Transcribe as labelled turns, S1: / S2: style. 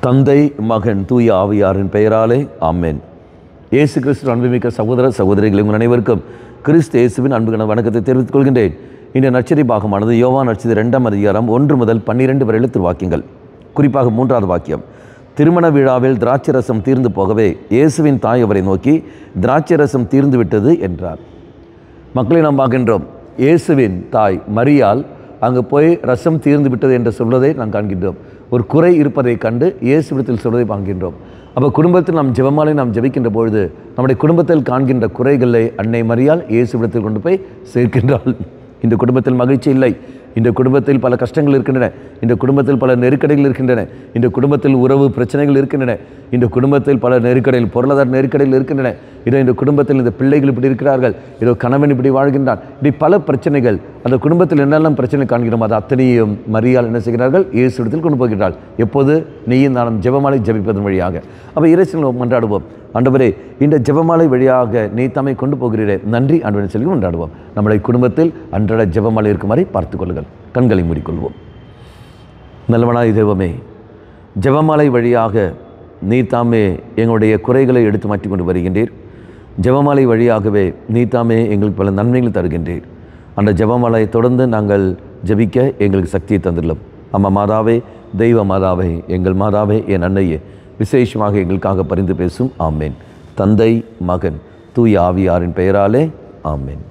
S1: தந்தை, மகன், தூய ஆவியாரின் பெயராலே ஆமென். இயேசு கிறிஸ்து அன்புமிக்க சகோதர சகோதரிகள் உங்கள் அனைவருக்கும் கிறிஸ்து இயேசுவின் அன்புக்கான வணக்கத்தை தெரிவித்துக் கொள்கின்றேன். இந்த நற்செய்தி பாகமானது யோவான் நற்செய்தி 2ஆம் அதிகாரம் 1 முதல் 12 வரை திருவாக்கியங்கள். குறிப்பாக 3வது வாக்கியம். திருமண விழாவில் திராட்சை ரசம் தீர்ந்து போகவே இயேசுவின் தாய் அவரை நோக்கி, திராட்சை ரசம் தீர்ந்து விட்டது என்றார். மக்களை நாம் பார்க்கின்றோம், இயேசுவின் தாய் மரியாள் அங்கு போய் ரசம் தீர்ந்து விட்டது என்று சொல்வதை நாம் காண்கின்றோம். ஒரு குறை இருப்பதை கண்டு இயேசுவிடத்தில் சொல்வதை காண்கின்றோம். அப்போ குடும்பத்தில் நாம் ஜெபமாலை நாம் ஜெபிக்கின்ற பொழுது நம்முடைய குடும்பத்தில் காண்கின்ற குறைகளை அன்னை மரியாள் இயேசுவிடத்தில் கொண்டு போய் சேர்க்கின்றாள். இந்த குடும்பத்தில் மகிழ்ச்சி இல்லை, இந்த குடும்பத்தில் பல கஷ்டங்கள் இருக்கின்றன, இந்த குடும்பத்தில் பல நெருக்கடிகள் இருக்கின்றன, இந்த குடும்பத்தில் உறவு பிரச்சனைகள் இருக்கின்றன, இந்த குடும்பத்தில் பல நெருக்கடிகள், பொருளாதார நெருக்கடிகள் இருக்கின்றன, இந்த குடும்பத்தில் இந்த பிள்ளைகள் இப்படி இருக்கிறார்கள், கணவன் இப்படி வாழ்கின்றான், இப்படி பல பிரச்சனைகள். அந்த குடும்பத்தில் என்னெல்லாம் பிரச்சனை காண்கிறோம் அது அத்தனையும் மரியாள் என்ன செய்கிறார்கள்? இயேசுவிடத்தில் கொண்டு போகிறாள். எப்போது? நீயும் நானும் ஜெபமாலை ஜெபிப்பதன் வழியாக. அப்போ இறைவனிடம் மன்றாடுவோம், ஆண்டவரே இந்த ஜெபமாலை வழியாக நீ தம்மை கொண்டு போகிறீரே, நன்றி ஆண்டவரே சொல்லி மன்றாடுவோம். நம்முடைய குடும்பத்தில் அன்றாட ஜெபமாலை இருக்குமாறு பார்த்துக் கொள்ளுங்கள். கண்களை மூடிக்கொள்வோம். நல்லவனாய் தெய்வமே, ஜெபமாலை வழியாக நீ தாமே எங்களுடைய குறைகளை எடுத்து மாற்றி கொண்டு வருகின்றீர். ஜெபமாலை வழியாகவே நீ தாமே எங்களுக்கு பல நன்மைகள் தருகின்றீர். அந்த ஜெபமாலையை தொடர்ந்து நாங்கள் ஜெபிக்க எங்களுக்கு சக்தியை தந்துள்ளோம். அம்மா மாதாவே, தெய்வ மாதாவே, எங்கள் மாதாவே, என் அன்னையே, விசேஷமாக எங்களுக்காக பரிந்து பேசும். ஆமேன். தந்தை, மகன், தூய ஆவியாரின் பெயராலே ஆமேன்.